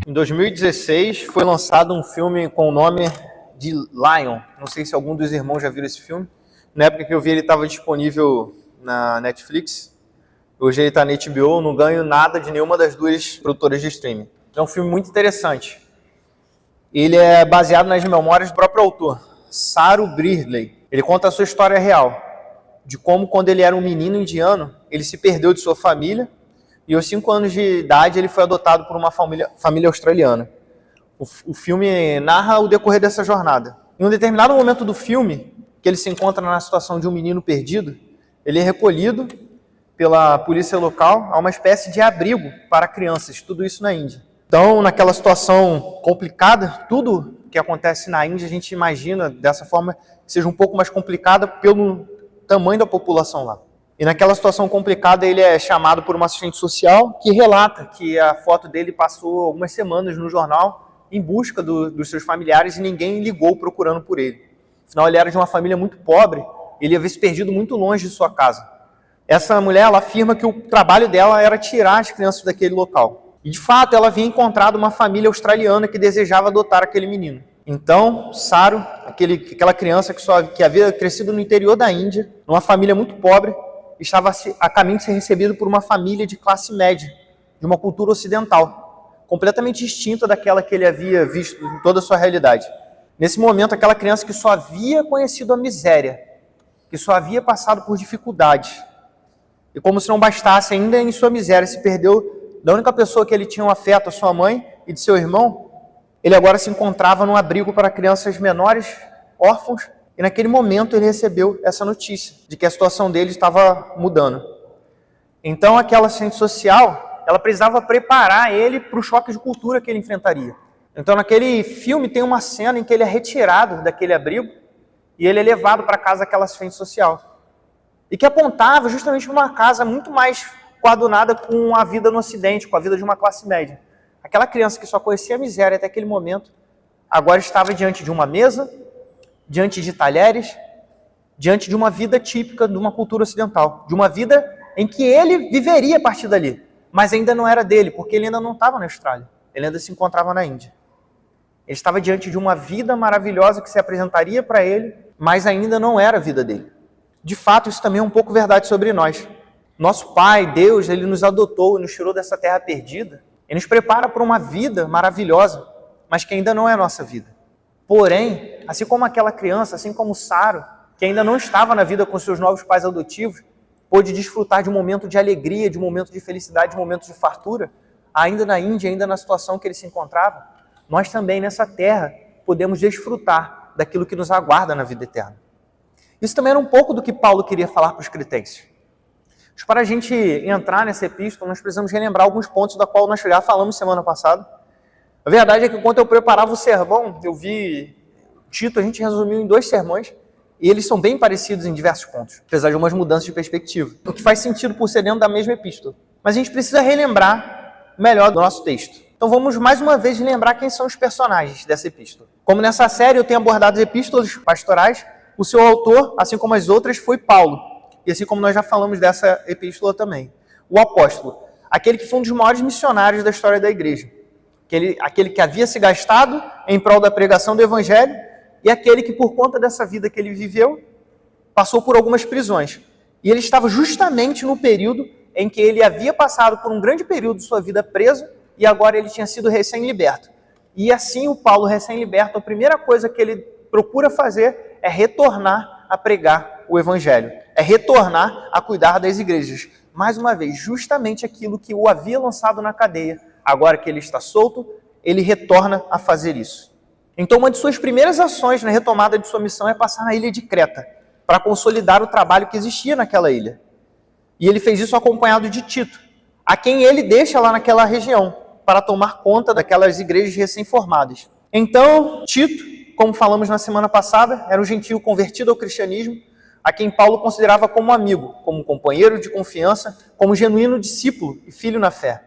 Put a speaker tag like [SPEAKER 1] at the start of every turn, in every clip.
[SPEAKER 1] Em 2016 foi lançado um filme com o nome de Lion. Não sei se algum dos irmãos já viram esse filme. Na época que eu vi ele estava disponível na Netflix. Hoje ele está na HBO, não ganho nada de nenhuma das duas produtoras de streaming. É um filme muito interessante. Ele é baseado nas memórias do próprio autor, Saro Bridley. Ele conta a sua história real, de como quando ele era um menino indiano, ele se perdeu de sua família e aos 5 anos de idade ele foi adotado por uma família australiana. O filme narra o decorrer dessa jornada. Em um determinado momento do filme, que ele se encontra na situação de um menino perdido, ele é recolhido pela polícia local a uma espécie de abrigo para crianças, tudo isso na Índia. Então, naquela situação complicada, tudo que acontece na Índia, a gente imagina dessa forma que seja um pouco mais complicada pelo tamanho da população lá. E naquela situação complicada, ele é chamado por uma assistente social que relata que a foto dele passou algumas semanas no jornal em busca dos seus familiares e ninguém ligou procurando por ele. Afinal, ele era de uma família muito pobre, ele havia se perdido muito longe de sua casa. Essa mulher, ela afirma que o trabalho dela era tirar as crianças daquele local. E, de fato, ela havia encontrado uma família australiana que desejava adotar aquele menino. Então, Saro, aquela criança que havia crescido no interior da Índia, numa família muito pobre, estava a caminho de ser recebido por uma família de classe média, de uma cultura ocidental, completamente distinta daquela que ele havia visto em toda a sua realidade. Nesse momento, aquela criança que só havia conhecido a miséria, que só havia passado por dificuldades, e como se não bastasse, ainda em sua miséria, se perdeu da única pessoa que ele tinha um afeto, a sua mãe e de seu irmão, ele agora se encontrava num abrigo para crianças menores, órfãos, e naquele momento ele recebeu essa notícia de que a situação dele estava mudando. Então aquela assistente social, ela precisava preparar ele para o choque de cultura que ele enfrentaria. Então naquele filme tem uma cena em que ele é retirado daquele abrigo e ele é levado para a casa daquela assistente social. E que apontava justamente para uma casa muito mais coadunada com a vida no Ocidente, com a vida de uma classe média. Aquela criança que só conhecia a miséria até aquele momento, agora estava diante de uma mesa, diante de talheres, diante de uma vida típica de uma cultura ocidental, de uma vida em que ele viveria a partir dali, mas ainda não era dele, porque ele ainda não estava na Austrália, ele ainda se encontrava na Índia. Ele estava diante de uma vida maravilhosa que se apresentaria para ele, mas ainda não era a vida dele. De fato, isso também é um pouco verdade sobre nós. Nosso Pai, Deus, Ele nos adotou e nos tirou dessa terra perdida. Ele nos prepara para uma vida maravilhosa, mas que ainda não é a nossa vida. Porém, assim como aquela criança, assim como Saro, que ainda não estava na vida com seus novos pais adotivos, pôde desfrutar de um momento de alegria, de um momento de felicidade, de um momento de fartura, ainda na Índia, ainda na situação que ele se encontrava, nós também nessa terra podemos desfrutar daquilo que nos aguarda na vida eterna. Isso também era um pouco do que Paulo queria falar para os cretenses. Mas para a gente entrar nessa epístola, nós precisamos relembrar alguns pontos da qual nós já falamos semana passada. A verdade é que enquanto eu preparava o sermão, eu vi Tito, a gente resumiu em 2 sermões, e eles são bem parecidos em diversos pontos, apesar de algumas mudanças de perspectiva, o que faz sentido por ser dentro da mesma epístola. Mas a gente precisa relembrar melhor do nosso texto. Então vamos mais uma vez lembrar quem são os personagens dessa epístola. Como nessa série eu tenho abordado as epístolas pastorais, o seu autor, assim como as outras, foi Paulo. E assim como nós já falamos dessa epístola também. O apóstolo, aquele que foi um dos maiores missionários da história da igreja. Aquele que havia se gastado em prol da pregação do evangelho e aquele que, por conta dessa vida que ele viveu, passou por algumas prisões. E ele estava justamente no período em que ele havia passado por um grande período de sua vida preso e agora ele tinha sido recém-liberto. E assim o Paulo, recém-liberto, a primeira coisa que ele procura fazer é retornar a pregar o evangelho, é retornar a cuidar das igrejas. Mais uma vez, justamente aquilo que o havia lançado na cadeia, agora que ele está solto, ele retorna a fazer isso. Então, uma de suas primeiras ações na retomada de sua missão é passar na ilha de Creta, para consolidar o trabalho que existia naquela ilha. E ele fez isso acompanhado de Tito, a quem ele deixa lá naquela região, para tomar conta daquelas igrejas recém-formadas. Então, Tito, como falamos na semana passada, era um gentio convertido ao cristianismo, a quem Paulo considerava como amigo, como companheiro de confiança, como genuíno discípulo e filho na fé.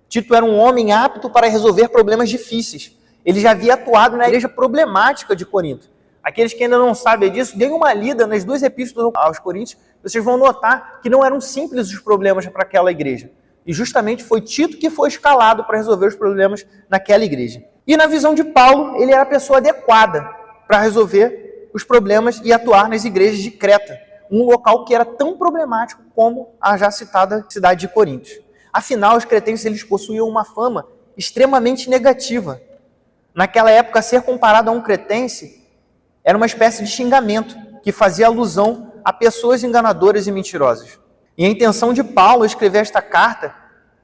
[SPEAKER 1] Tito era um homem apto para resolver problemas difíceis. Ele já havia atuado na igreja problemática de Corinto. Aqueles que ainda não sabem disso, deem uma lida nas 2 epístolas aos Coríntios, vocês vão notar que não eram simples os problemas para aquela igreja. E justamente foi Tito que foi escalado para resolver os problemas naquela igreja. E na visão de Paulo, ele era a pessoa adequada para resolver os problemas e atuar nas igrejas de Creta, um local que era tão problemático como a já citada cidade de Corinto. Afinal, os cretenses eles possuíam uma fama extremamente negativa. Naquela época, ser comparado a um cretense era uma espécie de xingamento que fazia alusão a pessoas enganadoras e mentirosas. E a intenção de Paulo ao escrever esta carta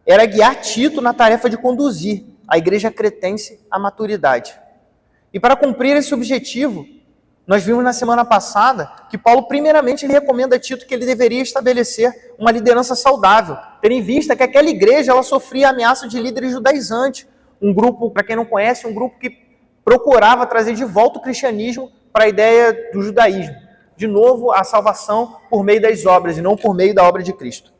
[SPEAKER 1] era guiar Tito na tarefa de conduzir a igreja cretense à maturidade. E para cumprir esse objetivo, nós vimos na semana passada que Paulo, primeiramente, ele recomenda a Tito que ele deveria estabelecer uma liderança saudável, tendo em vista que aquela igreja ela sofria ameaça de líderes judaizantes, um grupo, para quem não conhece, um grupo que procurava trazer de volta o cristianismo para a ideia do judaísmo. De novo, a salvação por meio das obras e não por meio da obra de Cristo.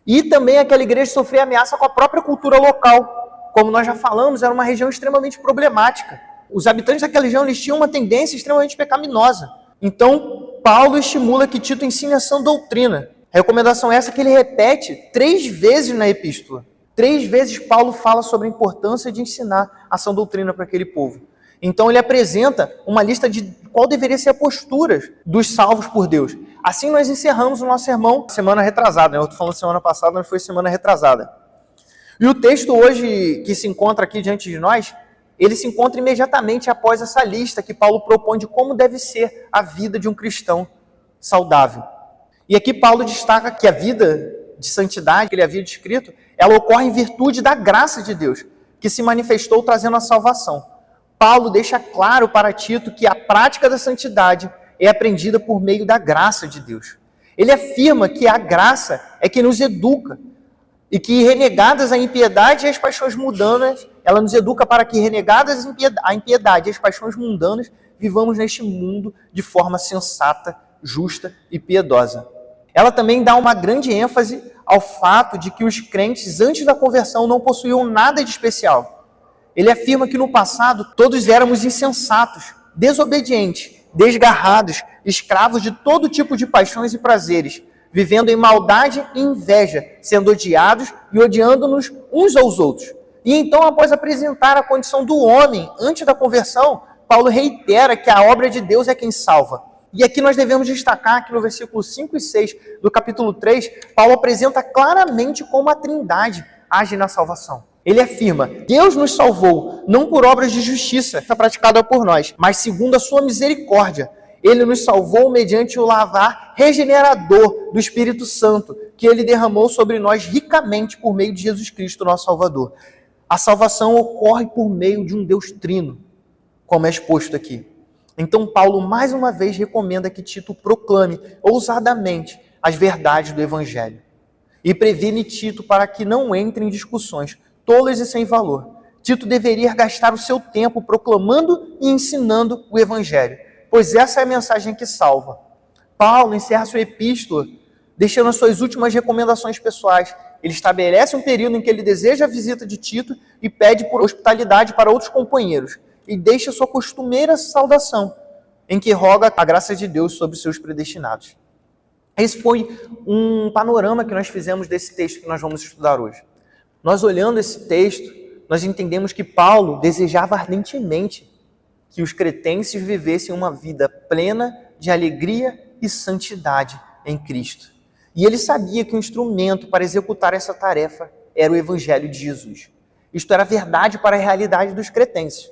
[SPEAKER 1] E também aquela igreja sofria ameaça com a própria cultura local. Como nós já falamos, era uma região extremamente problemática. Os habitantes daquela região eles tinham uma tendência extremamente pecaminosa. Então, Paulo estimula que Tito ensine a sã doutrina. A recomendação é essa que ele repete 3 vezes na epístola. 3 vezes Paulo fala sobre a importância de ensinar a sã doutrina para aquele povo. Então ele apresenta uma lista de qual deveria ser a postura dos salvos por Deus. Assim nós encerramos o nosso sermão semana retrasada. Eu estou falando semana passada, mas foi semana retrasada. E o texto hoje que se encontra aqui diante de nós, ele se encontra imediatamente após essa lista que Paulo propõe de como deve ser a vida de um cristão saudável. E aqui Paulo destaca que a vida de santidade que ele havia descrito, ela ocorre em virtude da graça de Deus, que se manifestou trazendo a salvação. Paulo deixa claro para Tito que a prática da santidade é aprendida por meio da graça de Deus. Ele afirma que a graça é que nos educa e que renegadas a impiedade e as paixões mundanas, ela nos educa para que renegadas a impiedade e as paixões mundanas vivamos neste mundo de forma sensata, justa e piedosa. Ela também dá uma grande ênfase ao fato de que os crentes antes da conversão não possuíam nada de especial. Ele afirma que no passado todos éramos insensatos, desobedientes, desgarrados, escravos de todo tipo de paixões e prazeres, vivendo em maldade e inveja, sendo odiados e odiando-nos uns aos outros. E então, após apresentar a condição do homem antes da conversão, Paulo reitera que a obra de Deus é quem salva. E aqui nós devemos destacar que no versículo 5 e 6 do capítulo 3, Paulo apresenta claramente como a Trindade age na salvação. Ele afirma, Deus nos salvou, não por obras de justiça praticada por nós, mas segundo a sua misericórdia. Ele nos salvou mediante o lavar regenerador do Espírito Santo, que ele derramou sobre nós ricamente por meio de Jesus Cristo, nosso Salvador. A salvação ocorre por meio de um Deus trino, como é exposto aqui. Então Paulo mais uma vez recomenda que Tito proclame ousadamente as verdades do Evangelho e previne Tito para que não entre em discussões tolas e sem valor. Tito deveria gastar o seu tempo proclamando e ensinando o Evangelho, pois essa é a mensagem que salva. Paulo encerra sua epístola deixando as suas últimas recomendações pessoais. Ele estabelece um período em que ele deseja a visita de Tito e pede por hospitalidade para outros companheiros e deixa sua costumeira saudação, em que roga a graça de Deus sobre os seus predestinados. Esse foi um panorama que nós fizemos desse texto que nós vamos estudar hoje. Nós olhando esse texto, nós entendemos que Paulo desejava ardentemente que os cretenses vivessem uma vida plena de alegria e santidade em Cristo. E ele sabia que o instrumento para executar essa tarefa era o Evangelho de Jesus. Isto era verdade para a realidade dos cretenses,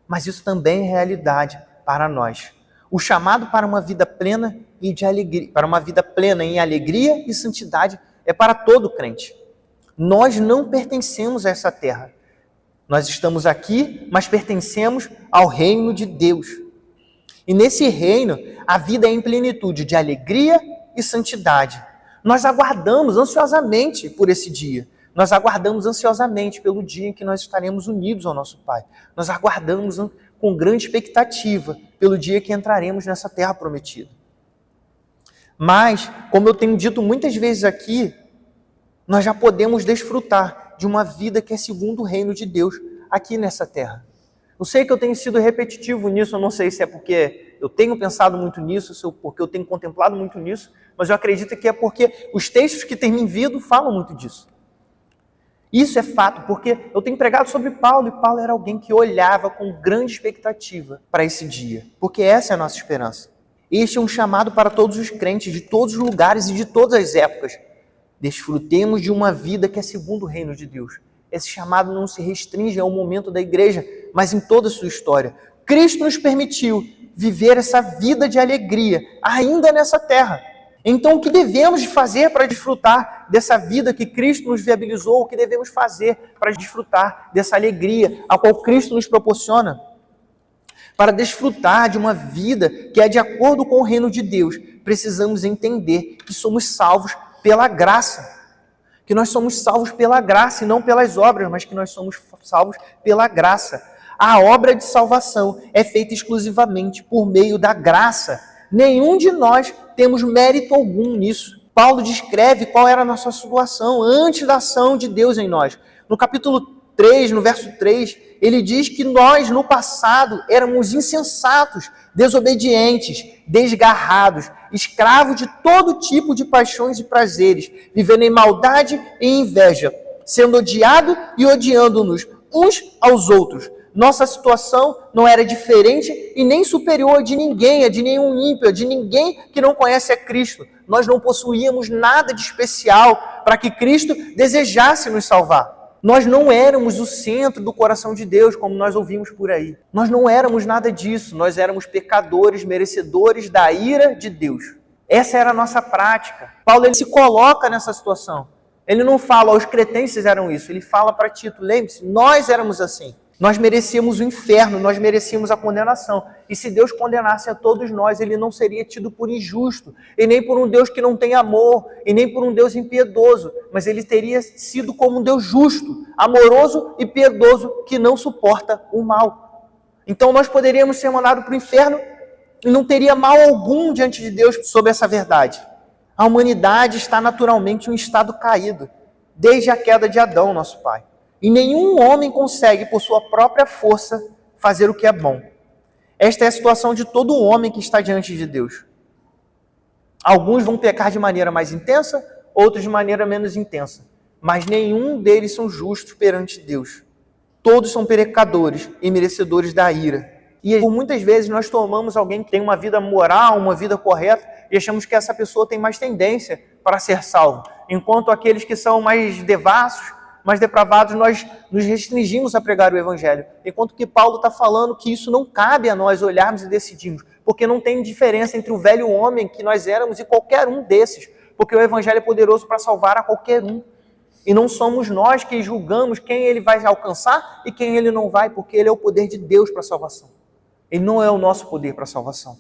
[SPEAKER 1] mas isso também é realidade para nós. O chamado para uma vida plena e de alegria, para uma vida plena em alegria e santidade é para todo crente. Nós não pertencemos a essa terra. Nós estamos aqui, mas pertencemos ao reino de Deus. E nesse reino, a vida é em plenitude de alegria e santidade. Nós aguardamos ansiosamente por esse dia. Nós aguardamos ansiosamente pelo dia em que nós estaremos unidos ao nosso Pai. Nós aguardamos com grande expectativa pelo dia que entraremos nessa terra prometida. Mas, como eu tenho dito muitas vezes aqui, nós já podemos desfrutar de uma vida que é segundo o reino de Deus aqui nessa terra. Eu sei que eu tenho sido repetitivo nisso, eu não sei se é porque eu tenho pensado muito nisso, se é porque eu tenho contemplado muito nisso, mas eu acredito que é porque os textos que têm me vindo falam muito disso. Isso é fato, porque eu tenho pregado sobre Paulo, e Paulo era alguém que olhava com grande expectativa para esse dia, porque essa é a nossa esperança. Este é um chamado para todos os crentes, de todos os lugares e de todas as épocas. Desfrutemos de uma vida que é segundo o reino de Deus. Esse chamado não se restringe ao momento da igreja, mas em toda a sua história. Cristo nos permitiu viver essa vida de alegria, ainda nessa terra. Então, o que devemos fazer para desfrutar dessa vida que Cristo nos viabilizou? O que devemos fazer para desfrutar dessa alegria a qual Cristo nos proporciona? Para desfrutar de uma vida que é de acordo com o reino de Deus, precisamos entender que somos salvos pela graça. Que nós somos salvos pela graça e não pelas obras, mas que nós somos salvos pela graça. A obra de salvação é feita exclusivamente por meio da graça. Nenhum de nós temos mérito algum nisso. Paulo descreve qual era a nossa situação antes da ação de Deus em nós. No capítulo 3, no verso 3, ele diz que nós, no passado, éramos insensatos, desobedientes, desgarrados, escravos de todo tipo de paixões e prazeres, vivendo em maldade e inveja, sendo odiado e odiando-nos uns aos outros. Nossa situação não era diferente e nem superior a de ninguém, a de nenhum ímpio, a de ninguém que não conhece a Cristo. Nós não possuíamos nada de especial para que Cristo desejasse nos salvar. Nós não éramos o centro do coração de Deus, como nós ouvimos por aí. Nós não éramos nada disso. Nós éramos pecadores, merecedores da ira de Deus. Essa era a nossa prática. Paulo ele se coloca nessa situação. Ele não fala, os cretenses eram isso. Ele fala para Tito, lembre-se, nós éramos assim. Nós merecíamos o inferno, nós merecíamos a condenação. E se Deus condenasse a todos nós, ele não seria tido por injusto, e nem por um Deus que não tem amor, e nem por um Deus impiedoso, mas ele teria sido como um Deus justo, amoroso e piedoso, que não suporta o mal. Então nós poderíamos ser mandados para o inferno e não teria mal algum diante de Deus sobre essa verdade. A humanidade está naturalmente em um estado caído, desde a queda de Adão, nosso pai. E nenhum homem consegue, por sua própria força, fazer o que é bom. Esta é a situação de todo homem que está diante de Deus. Alguns vão pecar de maneira mais intensa, outros de maneira menos intensa. Mas nenhum deles são justos perante Deus. Todos são pecadores e merecedores da ira. E muitas vezes nós tomamos alguém que tem uma vida moral, uma vida correta, e achamos que essa pessoa tem mais tendência para ser salvo. Enquanto aqueles que são mais devassos, mais depravados, nós nos restringimos a pregar o Evangelho. Enquanto que Paulo está falando que isso não cabe a nós olharmos e decidirmos, porque não tem diferença entre o velho homem que nós éramos e qualquer um desses, porque o Evangelho é poderoso para salvar a qualquer um. E não somos nós que julgamos quem ele vai alcançar e quem ele não vai, porque ele é o poder de Deus para a salvação. Ele não é o nosso poder para a salvação.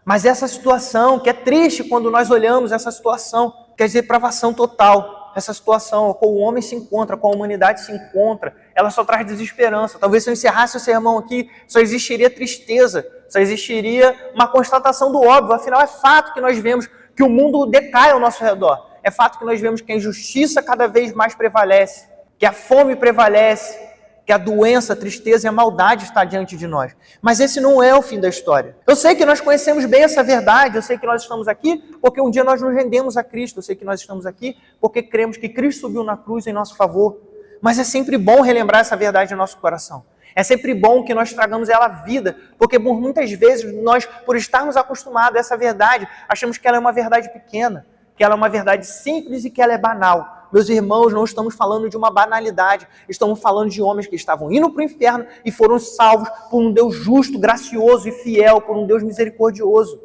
[SPEAKER 1] Mas essa situação, que é triste quando nós olhamos essa situação, quer dizer, depravação total. Essa situação a qual o homem se encontra, a qual a humanidade se encontra, ela só traz desesperança. Talvez se eu encerrasse o sermão aqui, só existiria tristeza, só existiria uma constatação do óbvio. Afinal, é fato que nós vemos que o mundo decai ao nosso redor. É fato que nós vemos que a injustiça cada vez mais prevalece, que a fome prevalece, que a doença, a tristeza e a maldade está diante de nós. Mas esse não é o fim da história. Eu sei que nós conhecemos bem essa verdade, eu sei que nós estamos aqui porque um dia nós nos rendemos a Cristo, eu sei que nós estamos aqui porque cremos que Cristo subiu na cruz em nosso favor. Mas é sempre bom relembrar essa verdade no nosso coração. É sempre bom que nós tragamos ela à vida, porque por muitas vezes nós, por estarmos acostumados a essa verdade, achamos que ela é uma verdade pequena, que ela é uma verdade simples e que ela é banal. Meus irmãos, não estamos falando de uma banalidade, estamos falando de homens que estavam indo para o inferno e foram salvos por um Deus justo, gracioso e fiel, por um Deus misericordioso.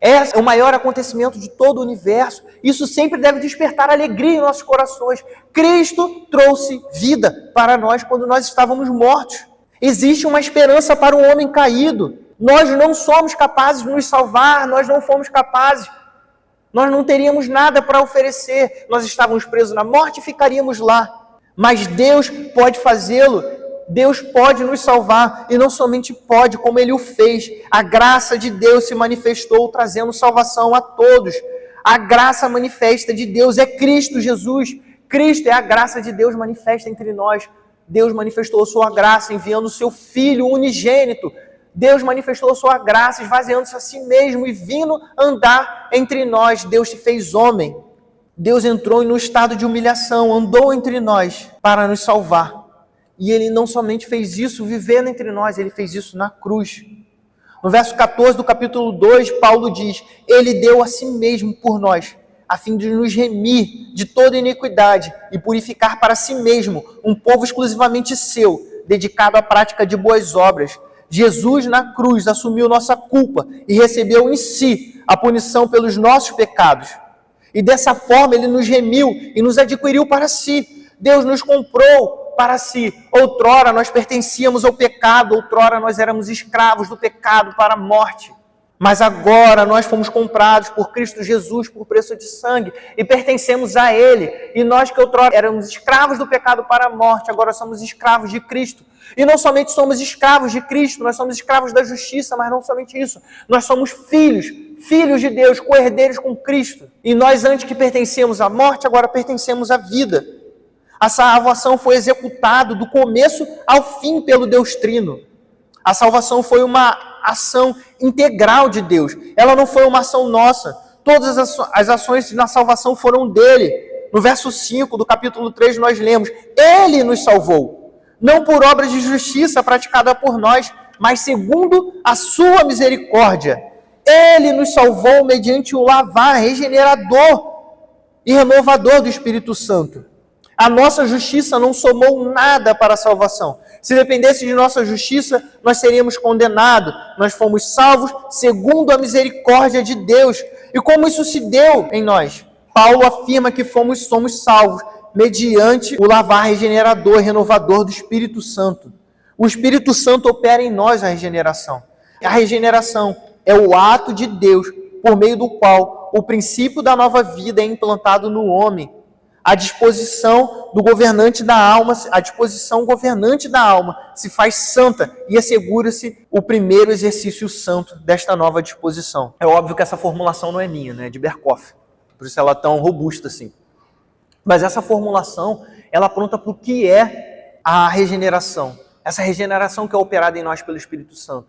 [SPEAKER 1] Esse é o maior acontecimento de todo o universo. Isso sempre deve despertar alegria em nossos corações. Cristo trouxe vida para nós quando nós estávamos mortos. Existe uma esperança para o homem caído. Nós não somos capazes de nos salvar, nós não fomos capazes. Nós não teríamos nada para oferecer. Nós estávamos presos na morte e ficaríamos lá. Mas Deus pode fazê-lo. Deus pode nos salvar. E não somente pode, como Ele o fez. A graça de Deus se manifestou, trazendo salvação a todos. A graça manifesta de Deus é Cristo Jesus. Cristo é a graça de Deus manifesta entre nós. Deus manifestou a sua graça enviando o seu Filho unigênito. Deus manifestou a sua graça, esvaziando-se a si mesmo e vindo andar entre nós. Deus se fez homem. Deus entrou no estado de humilhação, andou entre nós para nos salvar. E Ele não somente fez isso vivendo entre nós, Ele fez isso na cruz. No verso 14 do capítulo 2, Paulo diz: Ele deu a si mesmo por nós, a fim de nos remir de toda iniquidade e purificar para si mesmo um povo exclusivamente seu, dedicado à prática de boas obras. Jesus na cruz assumiu nossa culpa e recebeu em si a punição pelos nossos pecados. E dessa forma Ele nos remiu e nos adquiriu para si. Deus nos comprou para si. Outrora nós pertencíamos ao pecado, outrora nós éramos escravos do pecado para a morte. Mas agora nós fomos comprados por Cristo Jesus por preço de sangue e pertencemos a Ele. E nós que outrora éramos escravos do pecado para a morte, agora somos escravos de Cristo. E não somente somos escravos de Cristo, nós somos escravos da justiça, mas não somente isso. Nós somos filhos de Deus, co-herdeiros com Cristo. E nós antes que pertencemos à morte, agora pertencemos à vida. A salvação foi executada do começo ao fim pelo Deus Trino. A salvação foi uma ação integral de Deus. Ela não foi uma ação nossa. Todas as ações na salvação foram dele. No verso 5 do capítulo 3 nós lemos: Ele nos salvou, não por obras de justiça praticada por nós, mas segundo a sua misericórdia. Ele nos salvou mediante o lavar regenerador e renovador do Espírito Santo. A nossa justiça não somou nada para a salvação. Se dependesse de nossa justiça, nós seríamos condenados. Nós fomos salvos segundo a misericórdia de Deus. E como isso se deu em nós? Paulo afirma que somos salvos mediante o lavar regenerador e renovador do Espírito Santo. O Espírito Santo opera em nós a regeneração. A regeneração é o ato de Deus por meio do qual o princípio da nova vida é implantado no homem. A disposição do governante da alma, a disposição governante da alma se faz santa e assegura-se o primeiro exercício santo desta nova disposição. É óbvio que essa formulação não é minha, né? É de Berkhof. Por isso ela é tão robusta assim. Mas essa formulação, ela aponta para o que é a regeneração. Essa regeneração que é operada em nós pelo Espírito Santo.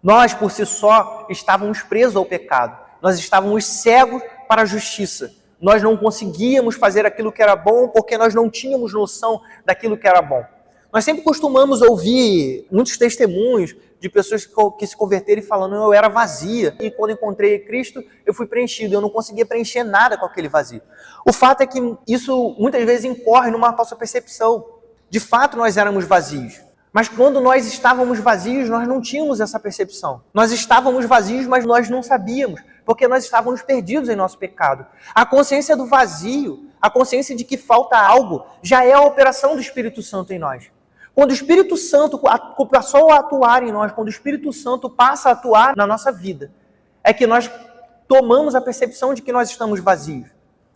[SPEAKER 1] Nós, por si só, estávamos presos ao pecado. Nós estávamos cegos para a justiça. Nós não conseguíamos fazer aquilo que era bom porque nós não tínhamos noção daquilo que era bom. Nós sempre costumamos ouvir muitos testemunhos de pessoas que se converteram e falando: eu era vazia e quando encontrei Cristo eu fui preenchido, eu não conseguia preencher nada com aquele vazio. O fato é que isso muitas vezes incorre numa falsa percepção. De fato nós éramos vazios, mas quando nós estávamos vazios nós não tínhamos essa percepção. Nós estávamos vazios, mas nós não sabíamos, porque nós estávamos perdidos em nosso pecado. A consciência do vazio, a consciência de que falta algo, já é a operação do Espírito Santo em nós. Quando o Espírito Santo passou a atuar em nós, quando o Espírito Santo passa a atuar na nossa vida, é que nós tomamos a percepção de que nós estamos vazios.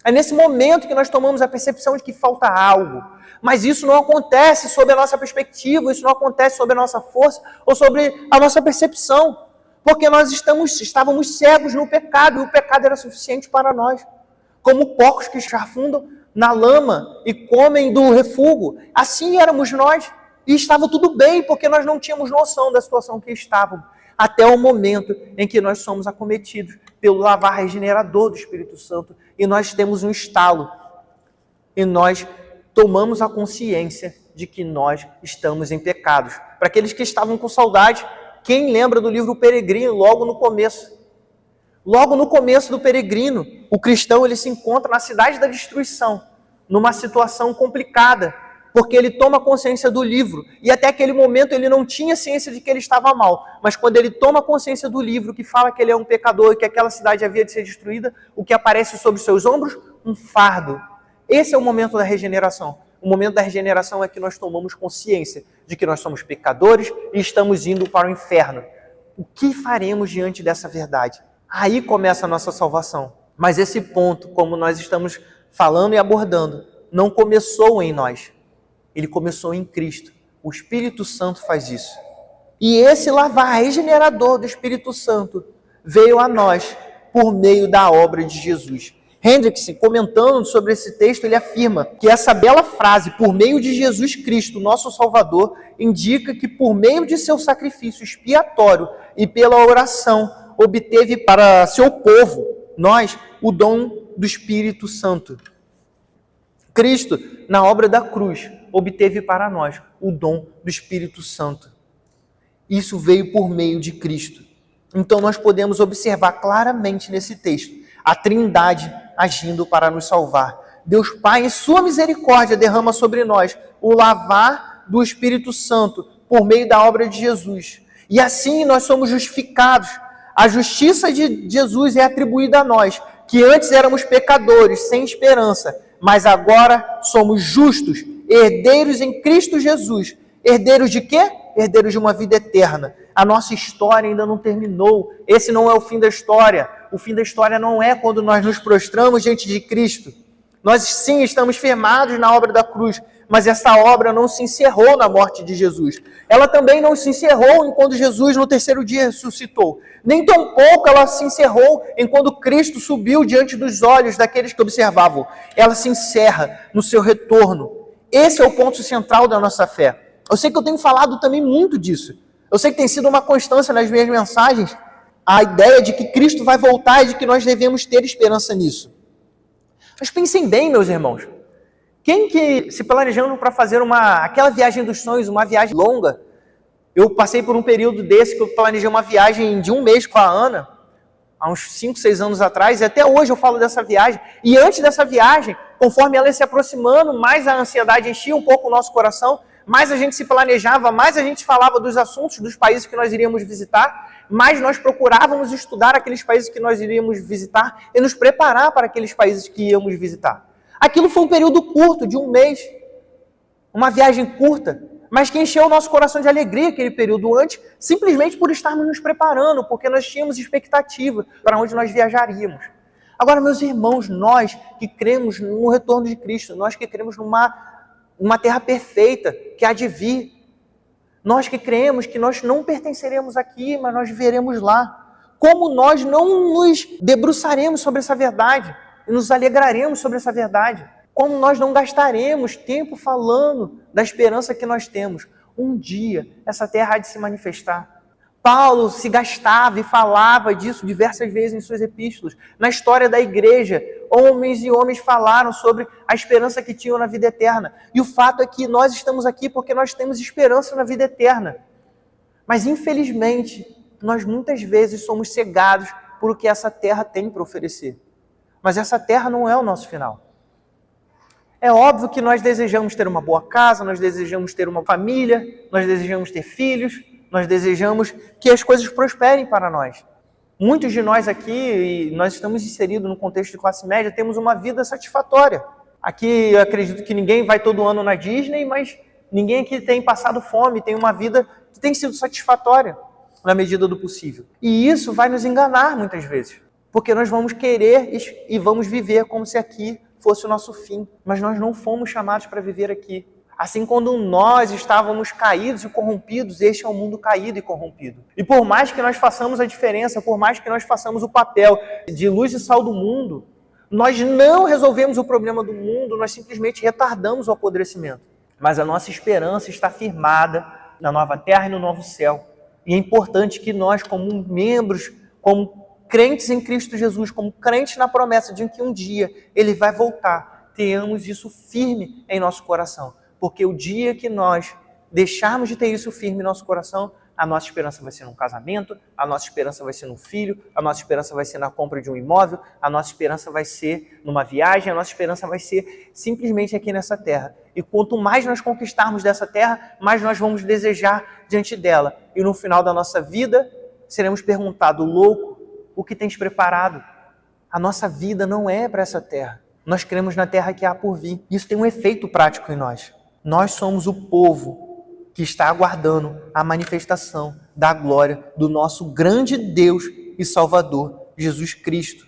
[SPEAKER 1] É nesse momento que nós tomamos a percepção de que falta algo. Mas isso não acontece sob a nossa perspectiva, isso não acontece sob a nossa força ou sobre a nossa percepção. Porque nós estávamos cegos no pecado e o pecado era suficiente para nós. Como porcos que chafundam na lama e comem do refúgio, assim éramos nós. E estava tudo bem, porque nós não tínhamos noção da situação que estávamos. Até o momento em que nós somos acometidos pelo lavar regenerador do Espírito Santo e nós temos um estalo. E nós tomamos a consciência de que nós estamos em pecados. Para aqueles que estavam com saudade, quem lembra do livro Peregrino, logo no começo? Logo no começo do Peregrino, o cristão ele se encontra na cidade da destruição, numa situação complicada, porque ele toma consciência do livro, e até aquele momento ele não tinha ciência de que ele estava mal, mas quando ele toma consciência do livro, que fala que ele é um pecador e que aquela cidade havia de ser destruída, o que aparece sobre seus ombros? Um fardo. Esse é o momento da regeneração. O momento da regeneração é que nós tomamos consciência de que nós somos pecadores e estamos indo para o inferno. O que faremos diante dessa verdade? Aí começa a nossa salvação. Mas esse ponto, como nós estamos falando e abordando, não começou em nós. Ele começou em Cristo. O Espírito Santo faz isso. E esse lavar regenerador do Espírito Santo veio a nós por meio da obra de Jesus. Hendrickson, comentando sobre esse texto, ele afirma que essa bela frase, por meio de Jesus Cristo, nosso Salvador, indica que por meio de seu sacrifício expiatório e pela oração, obteve para seu povo, nós, o dom do Espírito Santo. Cristo, na obra da cruz, obteve para nós o dom do Espírito Santo. Isso veio por meio de Cristo. Então nós podemos observar claramente nesse texto a Trindade agindo para nos salvar. Deus Pai, em sua misericórdia, derrama sobre nós o lavar do Espírito Santo por meio da obra de Jesus. E assim nós somos justificados. A justiça de Jesus é atribuída a nós, que antes éramos pecadores, sem esperança, mas agora somos justos, herdeiros em Cristo Jesus. Herdeiros de quê? Herdeiros de uma vida eterna. A nossa história ainda não terminou. Esse não é o fim da história. O fim da história não é quando nós nos prostramos diante de Cristo. Nós sim estamos firmados na obra da cruz, mas essa obra não se encerrou na morte de Jesus. Ela também não se encerrou enquanto Jesus no terceiro dia ressuscitou. Nem tampouco ela se encerrou enquanto Cristo subiu diante dos olhos daqueles que observavam. Ela se encerra no seu retorno. Esse é o ponto central da nossa fé. Eu sei que eu tenho falado também muito disso. Eu sei que tem sido uma constância nas minhas mensagens a ideia de que Cristo vai voltar e de que nós devemos ter esperança nisso. Mas pensem bem, meus irmãos. Quem que se planejando para fazer aquela viagem dos sonhos, uma viagem longa? Eu passei por um período desse que eu planejei uma viagem de 1 mês com a Ana, há uns 5, 6 anos atrás, e até hoje eu falo dessa viagem. E antes dessa viagem, conforme ela ia se aproximando, mais a ansiedade enchia um pouco o nosso coração, mais a gente se planejava, mais a gente falava dos assuntos dos países que nós iríamos visitar, mais nós procurávamos estudar aqueles países que nós iríamos visitar e nos preparar para aqueles países que íamos visitar. Aquilo foi um período curto, de 1 mês, uma viagem curta, mas que encheu o nosso coração de alegria aquele período antes, simplesmente por estarmos nos preparando, porque nós tínhamos expectativa para onde nós viajaríamos. Agora, meus irmãos, nós que cremos no retorno de Cristo, nós que cremos numa terra perfeita que há de vir, nós que cremos que nós não pertenceremos aqui, mas nós viveremos lá. Como nós não nos debruçaremos sobre essa verdade e nos alegraremos sobre essa verdade? Como nós não gastaremos tempo falando da esperança que nós temos? Um dia essa terra há de se manifestar. Paulo se gastava e falava disso diversas vezes em suas epístolas. Na história da igreja, homens falaram sobre a esperança que tinham na vida eterna. E o fato é que nós estamos aqui porque nós temos esperança na vida eterna. Mas, infelizmente, nós muitas vezes somos cegados por o que essa terra tem para oferecer. Mas essa terra não é o nosso final. É óbvio que nós desejamos ter uma boa casa, nós desejamos ter uma família, nós desejamos ter filhos, nós desejamos que as coisas prosperem para nós. Muitos de nós aqui, e nós estamos inseridos no contexto de classe média, temos uma vida satisfatória. Aqui eu acredito que ninguém vai todo ano na Disney, mas ninguém aqui tem passado fome, tem uma vida que tem sido satisfatória na medida do possível. E isso vai nos enganar muitas vezes, porque nós vamos querer e vamos viver como se aqui fosse o nosso fim, mas nós não fomos chamados para viver aqui. Assim, quando nós estávamos caídos e corrompidos, este é um mundo caído e corrompido. E por mais que nós façamos a diferença, por mais que nós façamos o papel de luz e sal do mundo, nós não resolvemos o problema do mundo, nós simplesmente retardamos o apodrecimento. Mas a nossa esperança está firmada na nova terra e no novo céu. E é importante que nós, como membros, como crentes em Cristo Jesus, como crentes na promessa de que um dia Ele vai voltar, tenhamos isso firme em nosso coração. Porque o dia que nós deixarmos de ter isso firme em nosso coração, a nossa esperança vai ser num casamento, a nossa esperança vai ser num filho, a nossa esperança vai ser na compra de um imóvel, a nossa esperança vai ser numa viagem, a nossa esperança vai ser simplesmente aqui nessa terra. E quanto mais nós conquistarmos dessa terra, mais nós vamos desejar diante dela. E no final da nossa vida, seremos perguntados, louco, o que tens preparado? A nossa vida não é para essa terra. Nós cremos na terra que há por vir. Isso tem um efeito prático em nós. Nós somos o povo que está aguardando a manifestação da glória do nosso grande Deus e Salvador, Jesus Cristo.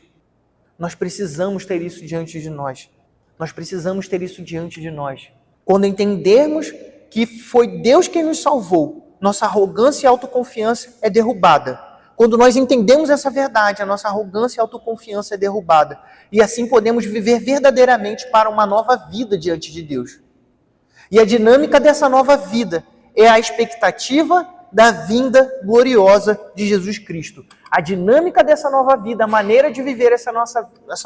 [SPEAKER 1] Nós precisamos ter isso diante de nós. Nós precisamos ter isso diante de nós. Quando entendermos que foi Deus quem nos salvou, nossa arrogância e autoconfiança é derrubada. Quando nós entendemos essa verdade, a nossa arrogância e autoconfiança é derrubada. E assim podemos viver verdadeiramente para uma nova vida diante de Deus. E a dinâmica dessa nova vida é a expectativa da vinda gloriosa de Jesus Cristo. A dinâmica dessa nova vida, a maneira de viver essa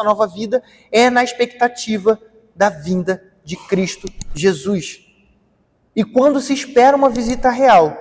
[SPEAKER 1] nova vida é na expectativa da vinda de Cristo Jesus. E quando se espera uma visita real,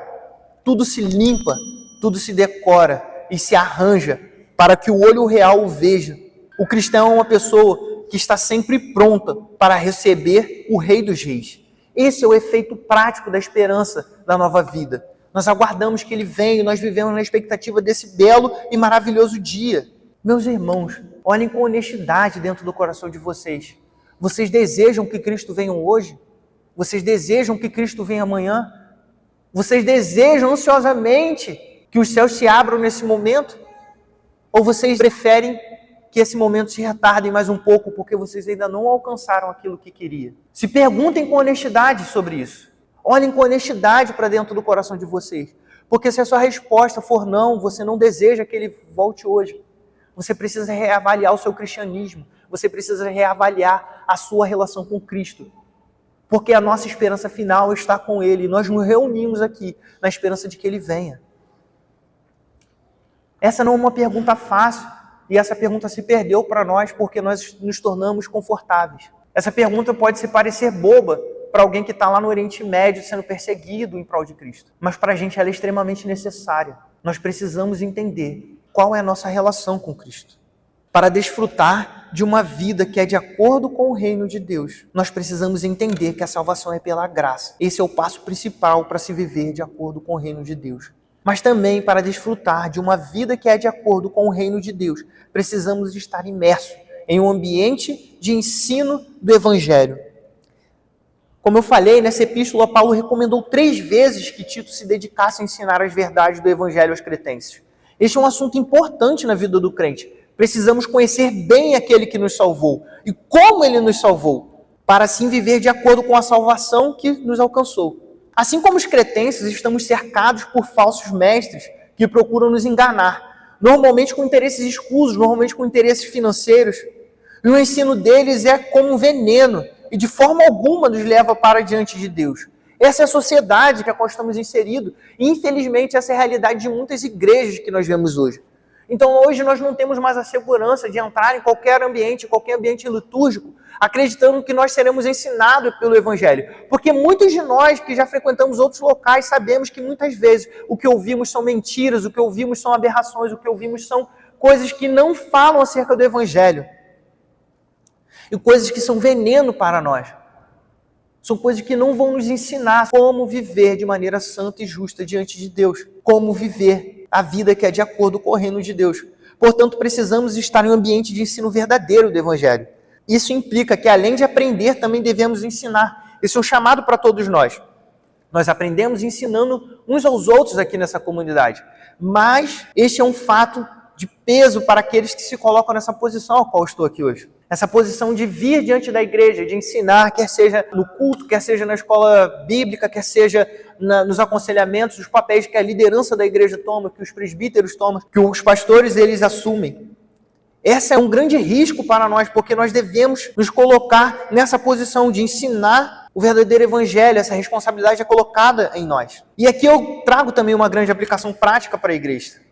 [SPEAKER 1] tudo se limpa, tudo se decora e se arranja para que o olho real o veja. O cristão é uma pessoa que está sempre pronta para receber o Rei dos Reis. Esse é o efeito prático da esperança da nova vida. Nós aguardamos que Ele venha e nós vivemos na expectativa desse belo e maravilhoso dia. Meus irmãos, olhem com honestidade dentro do coração de vocês. Vocês desejam que Cristo venha hoje? Vocês desejam que Cristo venha amanhã? Vocês desejam ansiosamente que os céus se abram nesse momento? Ou vocês preferem que esse momento se retarde mais um pouco porque vocês ainda não alcançaram aquilo que queriam? Se perguntem com honestidade sobre isso. Olhem com honestidade para dentro do coração de vocês. Porque se a sua resposta for não, você não deseja que Ele volte hoje. Você precisa reavaliar o seu cristianismo. Você precisa reavaliar a sua relação com Cristo. Porque a nossa esperança final está com Ele. E nós nos reunimos aqui na esperança de que Ele venha. Essa não é uma pergunta fácil. E essa pergunta se perdeu para nós porque nós nos tornamos confortáveis. Essa pergunta pode se parecer boba para alguém que está lá no Oriente Médio sendo perseguido em prol de Cristo. Mas para a gente ela é extremamente necessária. Nós precisamos entender qual é a nossa relação com Cristo. Para desfrutar de uma vida que é de acordo com o reino de Deus, nós precisamos entender que a salvação é pela graça. Esse é o passo principal para se viver de acordo com o reino de Deus. Mas também para desfrutar de uma vida que é de acordo com o reino de Deus, precisamos estar imersos em um ambiente de ensino do Evangelho. Como eu falei, nessa epístola, Paulo recomendou 3 vezes que Tito se dedicasse a ensinar as verdades do Evangelho aos cretenses. Este é um assunto importante na vida do crente. Precisamos conhecer bem aquele que nos salvou e como ele nos salvou, para assim viver de acordo com a salvação que nos alcançou. Assim como os cretenses, estamos cercados por falsos mestres que procuram nos enganar, normalmente com interesses escusos, normalmente com interesses financeiros. E o ensino deles é como um veneno e de forma alguma nos leva para diante de Deus. Essa é a sociedade que a qual estamos inseridos e infelizmente essa é a realidade de muitas igrejas que nós vemos hoje. Então hoje nós não temos mais a segurança de entrar em qualquer ambiente litúrgico, acreditando que nós seremos ensinados pelo Evangelho. Porque muitos de nós que já frequentamos outros locais sabemos que muitas vezes o que ouvimos são mentiras, o que ouvimos são aberrações, o que ouvimos são coisas que não falam acerca do Evangelho. E coisas que são veneno para nós. São coisas que não vão nos ensinar como viver de maneira santa e justa diante de Deus. Como viver a vida que é de acordo com o reino de Deus. Portanto, precisamos estar em um ambiente de ensino verdadeiro do Evangelho. Isso implica que, além de aprender, também devemos ensinar. Esse é um chamado para todos nós. Nós aprendemos ensinando uns aos outros aqui nessa comunidade. Mas este é um fato de peso para aqueles que se colocam nessa posição a qual estou aqui hoje. Essa posição de vir diante da igreja, de ensinar, quer seja no culto, quer seja na escola bíblica, quer seja nos aconselhamentos, os papéis que a liderança da igreja toma, que os presbíteros tomam, que os pastores eles assumem. Esse é um grande risco para nós, porque nós devemos nos colocar nessa posição de ensinar o verdadeiro evangelho. Essa responsabilidade é colocada em nós. E aqui eu trago também uma grande aplicação prática para a igreja,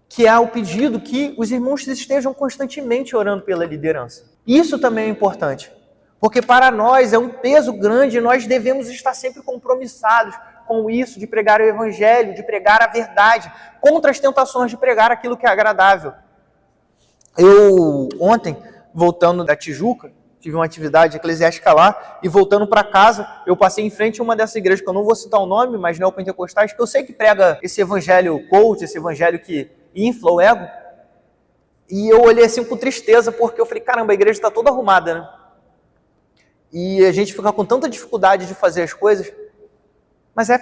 [SPEAKER 1] que é o pedido que os irmãos estejam constantemente orando pela liderança. Isso também é importante, porque para nós é um peso grande e nós devemos estar sempre compromissados com isso, de pregar o evangelho, de pregar a verdade, contra as tentações de pregar aquilo que é agradável. Eu, ontem, voltando da Tijuca, tive uma atividade eclesiástica lá, e voltando para casa, eu passei em frente a uma dessas igrejas, que eu não vou citar o nome, mas neopentecostais, que eu sei que prega esse evangelho coach, esse evangelho que infla o ego, e eu olhei assim com tristeza, porque eu falei, caramba, a igreja está toda arrumada, né? E a gente fica com tanta dificuldade de fazer as coisas, mas é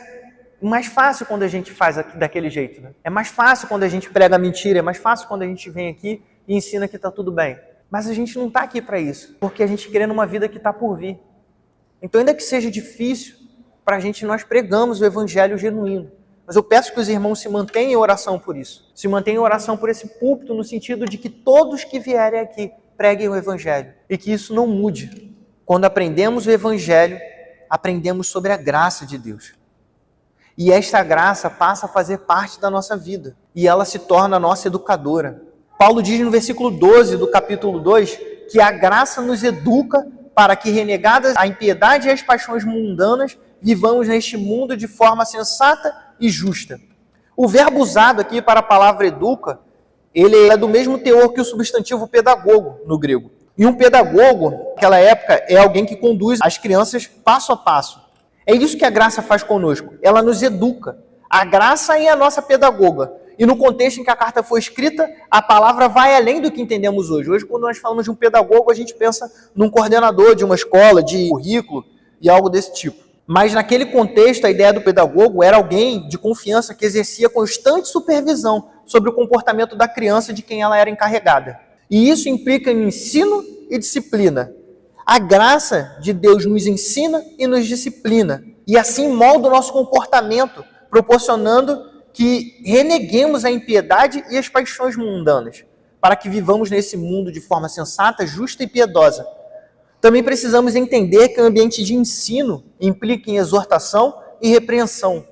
[SPEAKER 1] mais fácil quando a gente faz daquele jeito, né? É mais fácil quando a gente prega mentira, é mais fácil quando a gente vem aqui e ensina que está tudo bem. Mas a gente não está aqui para isso, porque a gente querendo uma vida que está por vir. Então, ainda que seja difícil, para a gente nós pregamos o evangelho genuíno. Mas eu peço que os irmãos se mantenham em oração por isso. Se mantenham em oração por esse púlpito, no sentido de que todos que vierem aqui preguem o evangelho. E que isso não mude. Quando aprendemos o evangelho, aprendemos sobre a graça de Deus. E esta graça passa a fazer parte da nossa vida. E ela se torna a nossa educadora. Paulo diz no versículo 12 do capítulo 2 que a graça nos educa para que, renegadas a impiedade e as paixões mundanas, vivamos neste mundo de forma sensata e justa. O verbo usado aqui para a palavra educa, ele é do mesmo teor que o substantivo pedagogo no grego. E um pedagogo, naquela época, é alguém que conduz as crianças passo a passo. É isso que a graça faz conosco. Ela nos educa. A graça é a nossa pedagoga. E no contexto em que a carta foi escrita, a palavra vai além do que entendemos hoje. Hoje, quando nós falamos de um pedagogo, a gente pensa num coordenador de uma escola, de currículo e algo desse tipo. Mas naquele contexto, a ideia do pedagogo era alguém de confiança que exercia constante supervisão sobre o comportamento da criança de quem ela era encarregada. E isso implica em ensino e disciplina. A graça de Deus nos ensina e nos disciplina. E assim molda o nosso comportamento, proporcionando que reneguemos a impiedade e as paixões mundanas, para que vivamos nesse mundo de forma sensata, justa e piedosa. Também precisamos entender que o ambiente de ensino implica em exortação e repreensão.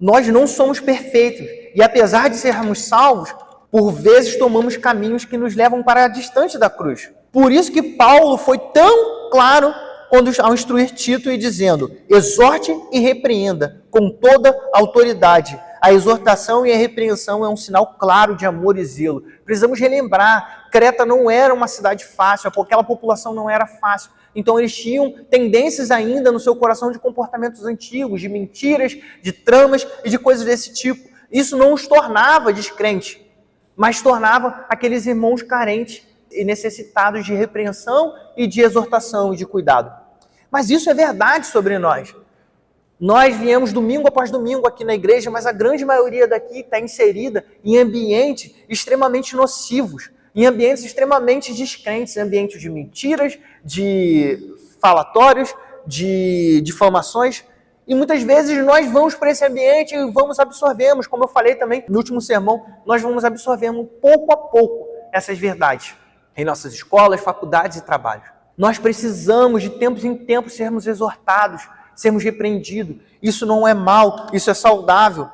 [SPEAKER 1] Nós não somos perfeitos e, apesar de sermos salvos, por vezes tomamos caminhos que nos levam para distante da cruz. Por isso que Paulo foi tão claro ao instruir Tito e dizendo: exorte e repreenda com toda autoridade. A exortação e a repreensão é um sinal claro de amor e zelo. Precisamos relembrar, Creta não era uma cidade fácil, aquela população não era fácil. Então eles tinham tendências ainda no seu coração de comportamentos antigos, de mentiras, de tramas e de coisas desse tipo. Isso não os tornava descrentes, mas tornava aqueles irmãos carentes e necessitados de repreensão e de exortação e de cuidado. Mas isso é verdade sobre nós. Nós viemos domingo após domingo aqui na igreja, mas a grande maioria daqui está inserida em ambientes extremamente nocivos, em ambientes extremamente descrentes, ambientes de mentiras, de falatórios, de difamações. E muitas vezes nós vamos para esse ambiente e absorvemos, como eu falei também no último sermão, nós vamos absorvendo pouco a pouco essas verdades em nossas escolas, faculdades e trabalhos. Nós precisamos de tempos em tempos sermos exortados, sermos repreendidos. Isso não é mal, isso é saudável.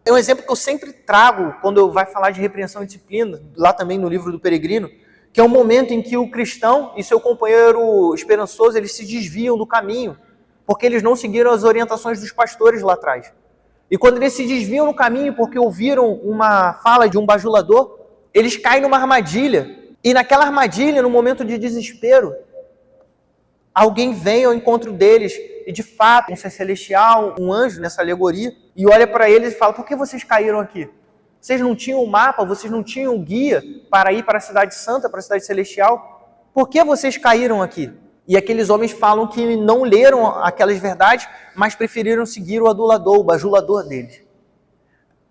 [SPEAKER 1] É um exemplo que eu sempre trago quando eu vai falar de repreensão e disciplina, lá também no livro do Peregrino, que é um momento em que o cristão e seu companheiro esperançoso, eles se desviam do caminho, porque eles não seguiram as orientações dos pastores lá atrás. E quando eles se desviam no caminho porque ouviram uma fala de um bajulador, eles caem numa armadilha. E naquela armadilha, no momento de desespero, alguém vem ao encontro deles, e de fato, um ser celestial, um anjo nessa alegoria, e olha para eles e fala: por que vocês caíram aqui? Vocês não tinham mapa, vocês não tinham guia para ir para a cidade santa, para a cidade celestial? Por que vocês caíram aqui? E aqueles homens falam que não leram aquelas verdades, mas preferiram seguir o adulador, o bajulador deles.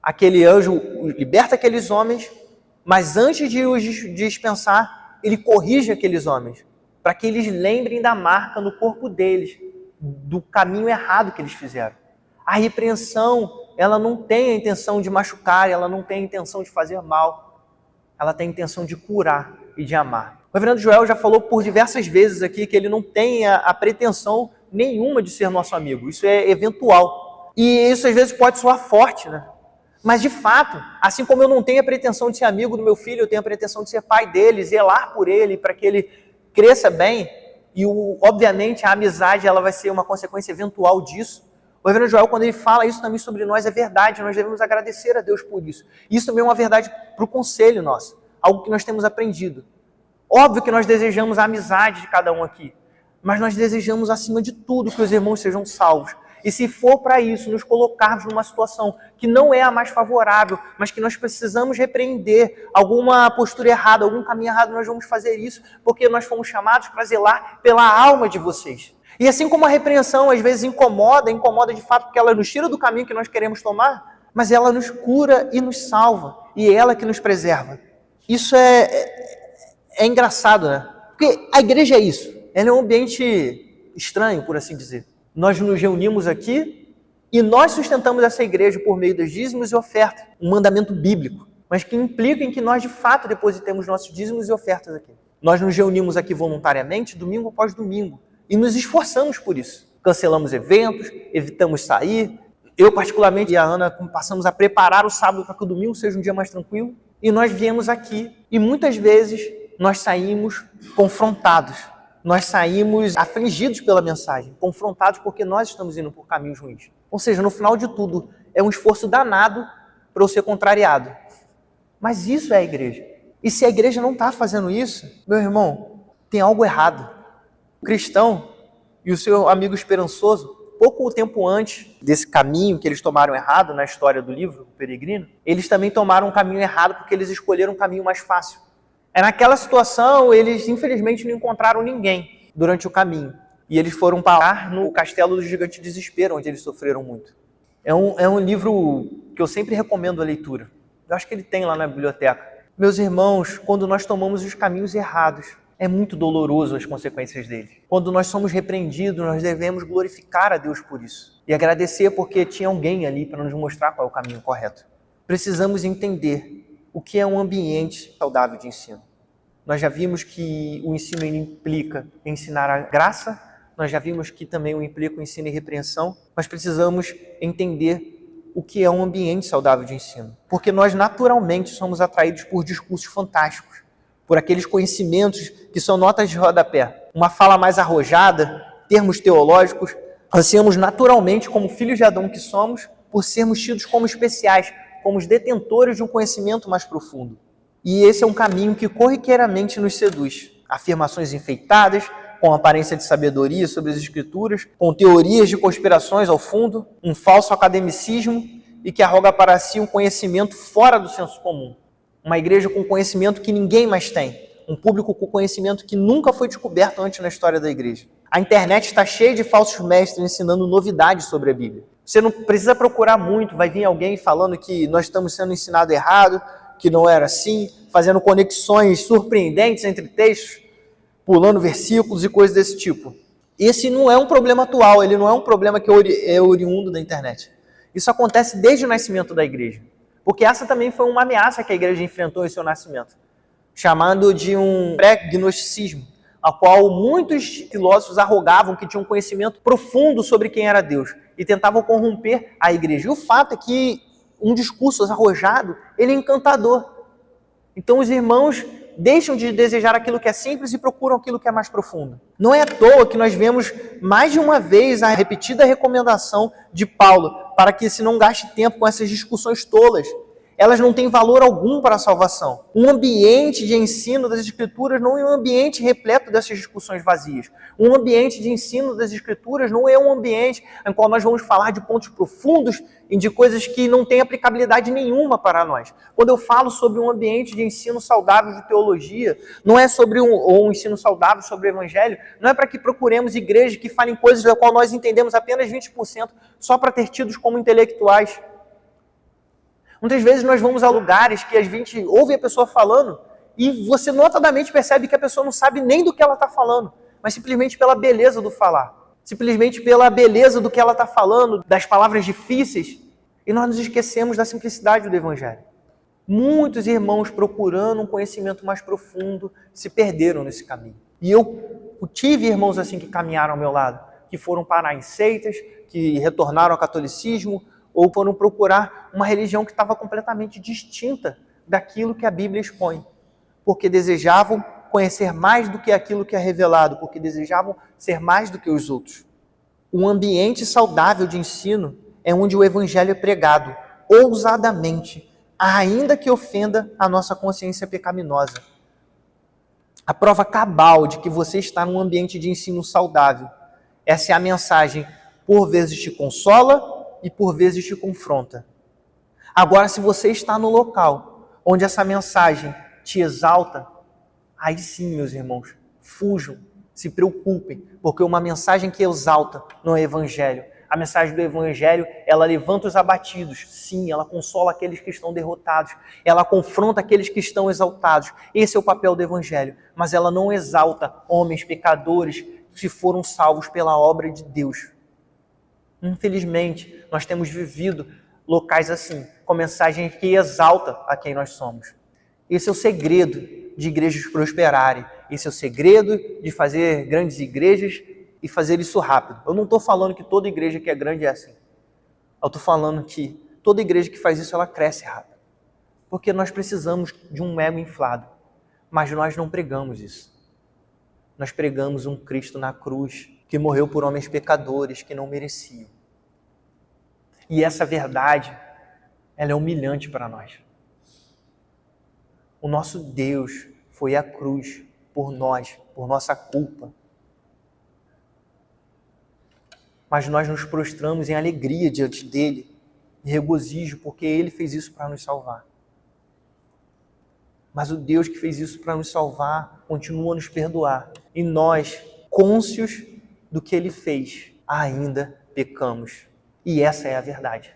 [SPEAKER 1] Aquele anjo liberta aqueles homens, mas antes de os dispensar, ele corrige aqueles homens, para que eles lembrem da marca no corpo deles, do caminho errado que eles fizeram. A repreensão, ela não tem a intenção de machucar, ela não tem a intenção de fazer mal, ela tem a intenção de curar e de amar. O reverendo Joel já falou por diversas vezes aqui que ele não tem a pretensão nenhuma de ser nosso amigo, isso é eventual. E isso às vezes pode soar forte, né? Mas de fato, assim como eu não tenho a pretensão de ser amigo do meu filho, eu tenho a pretensão de ser pai dele, zelar por ele, para que ele cresça bem. E, obviamente, a amizade ela vai ser uma consequência eventual disso. O reverendo Joel, quando ele fala isso também sobre nós, é verdade. Nós devemos agradecer a Deus por isso. Isso também é uma verdade para o conselho nosso. Algo que nós temos aprendido. Óbvio que nós desejamos a amizade de cada um aqui. Mas nós desejamos, acima de tudo, que os irmãos sejam salvos. E se for para isso, nos colocarmos numa situação que não é a mais favorável, mas que nós precisamos repreender alguma postura errada, algum caminho errado, nós vamos fazer isso, porque nós fomos chamados para zelar pela alma de vocês. E assim como a repreensão às vezes incomoda de fato, porque ela nos tira do caminho que nós queremos tomar, mas ela nos cura e nos salva, e é ela que nos preserva. Isso é engraçado, né? Porque a igreja é isso, ela é um ambiente estranho, por assim dizer. Nós nos reunimos aqui e nós sustentamos essa igreja por meio dos dízimos e ofertas, um mandamento bíblico, mas que implica em que nós de fato depositemos nossos dízimos e ofertas aqui. Nós nos reunimos aqui voluntariamente, domingo após domingo, e nos esforçamos por isso. Cancelamos eventos, evitamos sair. Eu particularmente e a Ana passamos a preparar o sábado para que o domingo seja um dia mais tranquilo, e nós viemos aqui e muitas vezes nós saímos confrontados. nós saímos afligidos pela mensagem, confrontados porque nós estamos indo por caminhos ruins. Ou seja, no final de tudo, é um esforço danado para eu ser contrariado. Mas isso é a igreja. E se a igreja não está fazendo isso, meu irmão, tem algo errado. O cristão e o seu amigo esperançoso, pouco tempo antes desse caminho que eles tomaram errado na história do livro, O Peregrino, eles também tomaram um caminho errado porque eles escolheram um caminho mais fácil. Naquela situação, eles infelizmente não encontraram ninguém durante o caminho. E eles foram parar no Castelo do Gigante Desespero, onde eles sofreram muito. É um livro que eu sempre recomendo a leitura. Eu acho que ele tem lá na biblioteca. Meus irmãos, quando nós tomamos os caminhos errados, é muito doloroso as consequências dele. Quando nós somos repreendidos, nós devemos glorificar a Deus por isso. E agradecer porque tinha alguém ali para nos mostrar qual é o caminho correto. Precisamos entender o que é um ambiente saudável de ensino. Nós já vimos que o ensino implica ensinar a graça, nós já vimos que também implica o ensino e repreensão, mas precisamos entender o que é um ambiente saudável de ensino. Porque nós naturalmente somos atraídos por discursos fantásticos, por aqueles conhecimentos que são notas de rodapé. Uma fala mais arrojada, termos teológicos, ansiamos naturalmente, como filhos de Adão que somos, por sermos tidos como especiais, como os detentores de um conhecimento mais profundo. E esse é um caminho que corriqueiramente nos seduz. Afirmações enfeitadas, com aparência de sabedoria sobre as Escrituras, com teorias de conspirações ao fundo, um falso academicismo e que arroga para si um conhecimento fora do senso comum. Uma igreja com conhecimento que ninguém mais tem. Um público com conhecimento que nunca foi descoberto antes na história da igreja. A internet está cheia de falsos mestres ensinando novidades sobre a Bíblia. Você não precisa procurar muito, vai vir alguém falando que nós estamos sendo ensinados errado, que não era assim, fazendo conexões surpreendentes entre textos, pulando versículos e coisas desse tipo. Esse não é um problema atual, ele não é um problema que é oriundo da internet. Isso acontece desde o nascimento da igreja. Porque essa também foi uma ameaça que a igreja enfrentou em seu nascimento, chamado de um pré-gnosticismo, a qual muitos filósofos arrogavam que tinham um conhecimento profundo sobre quem era Deus e tentavam corromper a igreja. E o fato é que um discurso arrojado, ele é encantador. Então os irmãos deixam de desejar aquilo que é simples e procuram aquilo que é mais profundo. Não é à toa que nós vemos mais de uma vez a repetida recomendação de Paulo para que se não gaste tempo com essas discussões tolas. Elas não têm valor algum para a salvação. Um ambiente de ensino das Escrituras não é um ambiente repleto dessas discussões vazias. Um ambiente de ensino das Escrituras não é um ambiente em qual nós vamos falar de pontos profundos e de coisas que não têm aplicabilidade nenhuma para nós. Quando eu falo sobre um ambiente de ensino saudável de teologia, não é sobre um ensino saudável sobre o Evangelho, não é para que procuremos igrejas que falem coisas da qual nós entendemos apenas 20%, só para ter tidos como intelectuais. Muitas vezes nós vamos a lugares que a gente ouve a pessoa falando e você notadamente percebe que a pessoa não sabe nem do que ela está falando, mas simplesmente pela beleza do falar, simplesmente pela beleza do que ela está falando, das palavras difíceis, e nós nos esquecemos da simplicidade do Evangelho. Muitos irmãos procurando um conhecimento mais profundo se perderam nesse caminho. E eu tive irmãos assim que caminharam ao meu lado, que foram parar em seitas, que retornaram ao catolicismo, ou foram procurar uma religião que estava completamente distinta daquilo que a Bíblia expõe, porque desejavam conhecer mais do que aquilo que é revelado, porque desejavam ser mais do que os outros. Um ambiente saudável de ensino é onde o Evangelho é pregado, ousadamente, ainda que ofenda a nossa consciência pecaminosa. A prova cabal de que você está num ambiente de ensino saudável, essa é a mensagem, por vezes te consola, e por vezes te confronta. Agora, se você está no local onde essa mensagem te exalta, aí sim, meus irmãos, fujam, se preocupem, porque uma mensagem que exalta não é evangelho. A mensagem do evangelho, ela levanta os abatidos, sim, ela consola aqueles que estão derrotados, ela confronta aqueles que estão exaltados. Esse é o papel do evangelho, mas ela não exalta homens pecadores que foram salvos pela obra de Deus. Infelizmente, nós temos vivido locais assim, com mensagem que exalta a quem nós somos. Esse é o segredo de igrejas prosperarem. Esse é o segredo de fazer grandes igrejas e fazer isso rápido. Eu não estou falando que toda igreja que é grande é assim. Eu estou falando que toda igreja que faz isso, ela cresce rápido. Porque nós precisamos de um ego inflado. Mas nós não pregamos isso. Nós pregamos um Cristo na cruz que morreu por homens pecadores que não mereciam. E essa verdade, ela é humilhante para nós. O nosso Deus foi à cruz por nós, por nossa culpa. Mas nós nos prostramos em alegria diante dele, em regozijo, porque ele fez isso para nos salvar. Mas o Deus que fez isso para nos salvar continua a nos perdoar. E nós, cônscios do que ele fez, ainda pecamos. E essa é a verdade.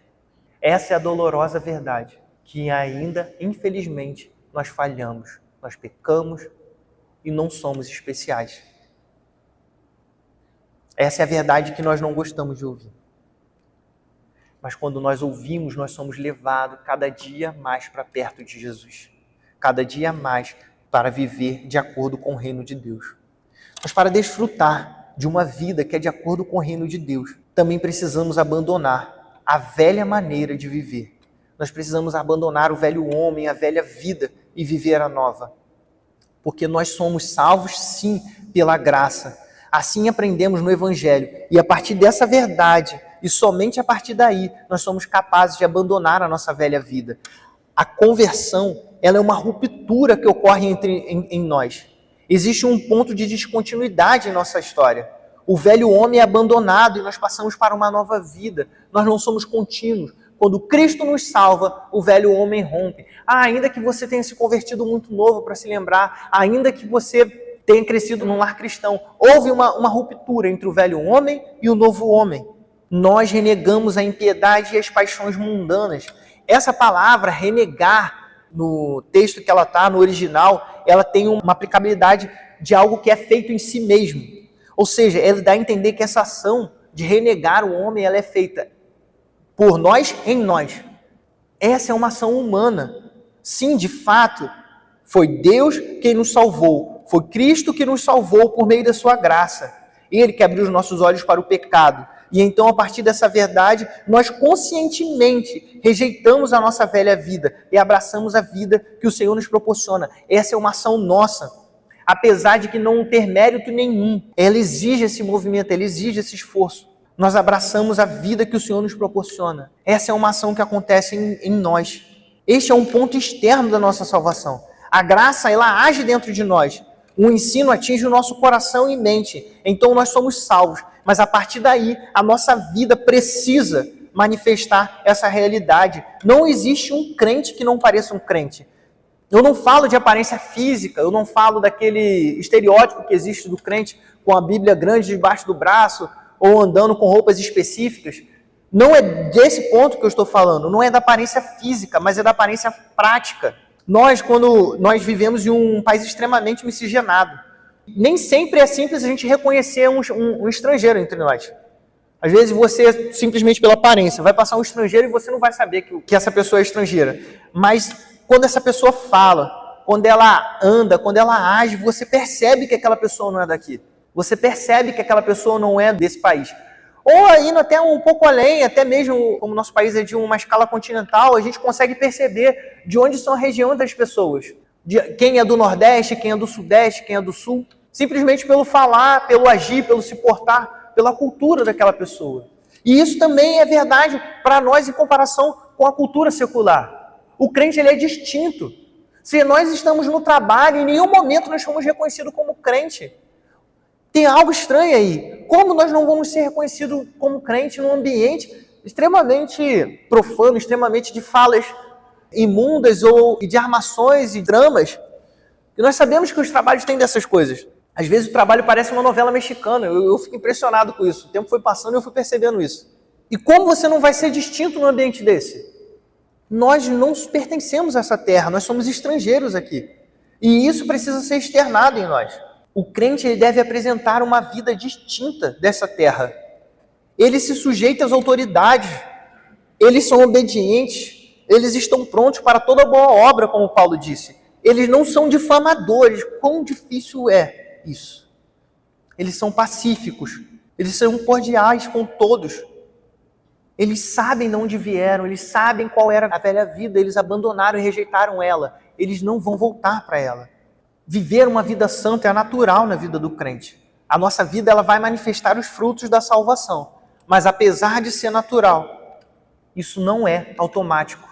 [SPEAKER 1] Essa é a dolorosa verdade, que ainda, infelizmente, nós falhamos, nós pecamos e não somos especiais. Essa é a verdade que nós não gostamos de ouvir. Mas quando nós ouvimos, nós somos levados cada dia mais para perto de Jesus. Cada dia mais para viver de acordo com o reino de Deus. Mas para desfrutar de uma vida que é de acordo com o reino de Deus, também precisamos abandonar a velha maneira de viver. Nós precisamos abandonar o velho homem, a velha vida e viver a nova. Porque nós somos salvos, sim, pela graça. Assim aprendemos no Evangelho. E a partir dessa verdade, e somente a partir daí, nós somos capazes de abandonar a nossa velha vida. A conversão, ela é uma ruptura que ocorre em nós. Existe um ponto de descontinuidade em nossa história. O velho homem é abandonado e nós passamos para uma nova vida. Nós não somos contínuos. Quando Cristo nos salva, o velho homem rompe. Ainda que você tenha se convertido muito novo para se lembrar, ainda que você tenha crescido num lar cristão, houve uma ruptura entre o velho homem e o novo homem. Nós renegamos a impiedade e as paixões mundanas. Essa palavra, renegar, no texto que ela está, no original, ela tem uma aplicabilidade de algo que é feito em si mesmo. Ou seja, ela dá a entender que essa ação de renegar o homem, ela é feita por nós, em nós. Essa é uma ação humana. Sim, de fato, foi Deus quem nos salvou. Foi Cristo que nos salvou por meio da sua graça. Ele que abriu os nossos olhos para o pecado. E então, a partir dessa verdade, nós conscientemente rejeitamos a nossa velha vida e abraçamos a vida que o Senhor nos proporciona. Essa é uma ação nossa. Apesar de que não ter mérito nenhum, ela exige esse movimento, ela exige esse esforço. Nós abraçamos a vida que o Senhor nos proporciona. Essa é uma ação que acontece em nós. Este é um ponto externo da nossa salvação. A graça, ela age dentro de nós. O ensino atinge o nosso coração e mente. Então nós somos salvos. Mas a partir daí, a nossa vida precisa manifestar essa realidade. Não existe um crente que não pareça um crente. Eu não falo de aparência física, eu não falo daquele estereótipo que existe do crente com a Bíblia grande debaixo do braço ou andando com roupas específicas. Não é desse ponto que eu estou falando, não é da aparência física, mas é da aparência prática. Quando nós vivemos em um país extremamente miscigenado, nem sempre é simples a gente reconhecer um estrangeiro entre nós. Às vezes você, simplesmente pela aparência, vai passar um estrangeiro e você não vai saber que essa pessoa é estrangeira. Mas quando essa pessoa fala, quando ela anda, quando ela age, você percebe que aquela pessoa não é daqui. Você percebe que aquela pessoa não é desse país. Ou indo até um pouco além, até mesmo como o nosso país é de uma escala continental, a gente consegue perceber de onde são a região das pessoas. Quem é do Nordeste, quem é do Sudeste, quem é do Sul. Simplesmente pelo falar, pelo agir, pelo se portar, pela cultura daquela pessoa. E isso também é verdade para nós em comparação com a cultura secular. O crente, ele é distinto. Se nós estamos no trabalho, em nenhum momento nós fomos reconhecidos como crente. Tem algo estranho aí. Como nós não vamos ser reconhecidos como crente num ambiente extremamente profano, extremamente de falas imundas ou de armações e dramas? E nós sabemos que os trabalhos têm dessas coisas. Às vezes o trabalho parece uma novela mexicana. Eu fico impressionado com isso. O tempo foi passando e eu fui percebendo isso. E como você não vai ser distinto num ambiente desse? Nós não pertencemos a essa terra, nós somos estrangeiros aqui. E isso precisa ser externado em nós. O crente, ele deve apresentar uma vida distinta dessa terra. Ele se sujeita às autoridades, eles são obedientes, eles estão prontos para toda boa obra, como Paulo disse. Eles não são difamadores. Quão difícil é isso? Eles são pacíficos, eles são cordiais com todos. Eles sabem de onde vieram, eles sabem qual era a velha vida, eles abandonaram e rejeitaram ela. Eles não vão voltar para ela. Viver uma vida santa é natural na vida do crente. A nossa vida ela vai manifestar os frutos da salvação. Mas apesar de ser natural, isso não é automático.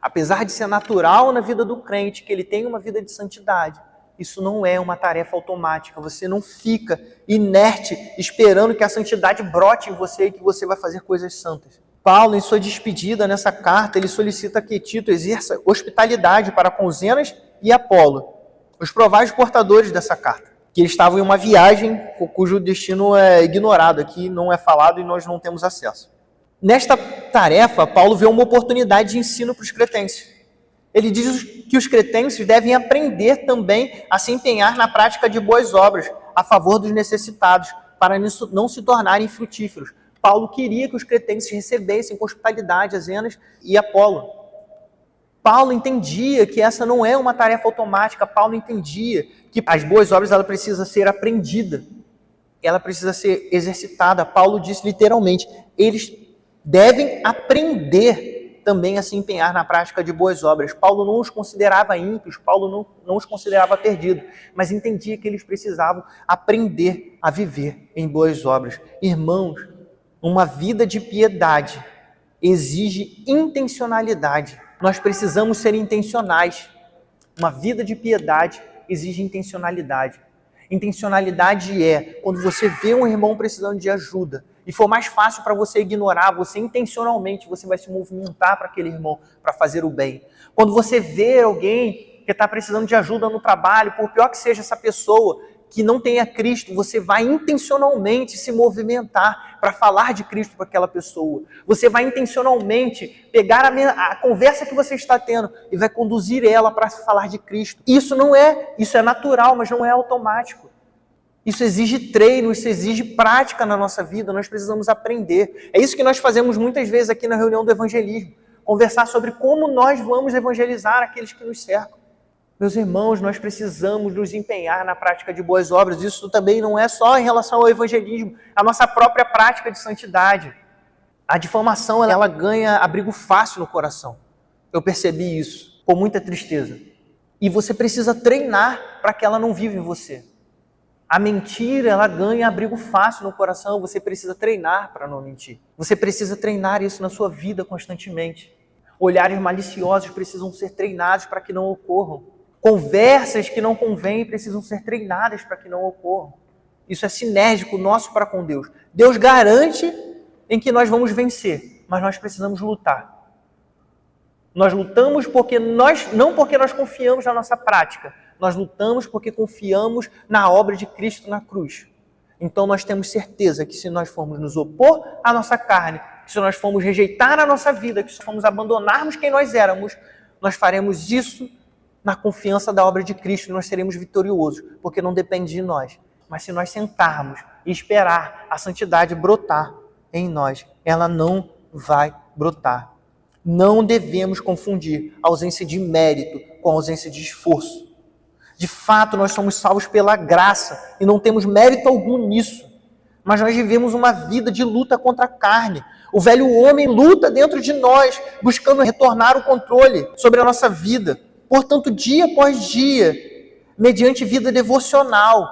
[SPEAKER 1] Apesar de ser natural na vida do crente, que ele tenha uma vida de santidade, isso não é uma tarefa automática. Você não fica inerte esperando que a santidade brote em você e que você vai fazer coisas santas. Paulo, em sua despedida nessa carta, ele solicita que Tito exerça hospitalidade para com Zenas e Apolo, os prováveis portadores dessa carta, que eles estavam em uma viagem cujo destino é ignorado aqui, não é falado e nós não temos acesso. Nesta tarefa, Paulo vê uma oportunidade de ensino para os cretenses. Ele diz que os cretenses devem aprender também a se empenhar na prática de boas obras a favor dos necessitados, para não se tornarem frutíferos. Paulo queria que os cretenses recebessem com hospitalidade a Zenas e Apolo. Paulo entendia que essa não é uma tarefa automática. Paulo entendia que as boas obras ela precisa ser aprendida, ela precisa ser exercitada. Paulo disse literalmente, eles devem aprender também a se empenhar na prática de boas obras. Paulo não os considerava ímpios, Paulo não os considerava perdidos, mas entendia que eles precisavam aprender a viver em boas obras. Irmãos, uma vida de piedade exige intencionalidade. Nós precisamos ser intencionais. Uma vida de piedade exige intencionalidade. Intencionalidade é quando você vê um irmão precisando de ajuda e for mais fácil para você ignorar, você intencionalmente você vai se movimentar para aquele irmão, para fazer o bem. Quando você vê alguém que está precisando de ajuda no trabalho, por pior que seja essa pessoa, que não tenha Cristo, você vai intencionalmente se movimentar para falar de Cristo para aquela pessoa. Você vai intencionalmente pegar a conversa que você está tendo e vai conduzir ela para falar de Cristo. Isso é natural, mas não é automático. Isso exige treino, isso exige prática na nossa vida, nós precisamos aprender. É isso que nós fazemos muitas vezes aqui na reunião do evangelismo, conversar sobre como nós vamos evangelizar aqueles que nos cercam. Meus irmãos, nós precisamos nos empenhar na prática de boas obras. Isso também não é só em relação ao evangelismo, a nossa própria prática de santidade. A difamação, ela ganha abrigo fácil no coração. Eu percebi isso com muita tristeza. E você precisa treinar para que ela não viva em você. A mentira, ela ganha abrigo fácil no coração. Você precisa treinar para não mentir. Você precisa treinar isso na sua vida constantemente. Olhares maliciosos precisam ser treinados para que não ocorram. Conversas que não convêm precisam ser treinadas para que não ocorram. Isso é sinérgico nosso para com Deus. Deus garante em que nós vamos vencer, mas nós precisamos lutar. Nós lutamos não porque nós confiamos na nossa prática, nós lutamos porque confiamos na obra de Cristo na cruz. Então nós temos certeza que se nós formos nos opor à nossa carne, que se nós formos rejeitar a nossa vida, que se formos abandonarmos quem nós éramos, nós faremos isso na confiança da obra de Cristo, nós seremos vitoriosos, porque não depende de nós. Mas se nós sentarmos e esperar a santidade brotar em nós, ela não vai brotar. Não devemos confundir a ausência de mérito com a ausência de esforço. De fato, nós somos salvos pela graça e não temos mérito algum nisso. Mas nós vivemos uma vida de luta contra a carne. O velho homem luta dentro de nós, buscando retornar o controle sobre a nossa vida. Portanto, dia após dia, mediante vida devocional,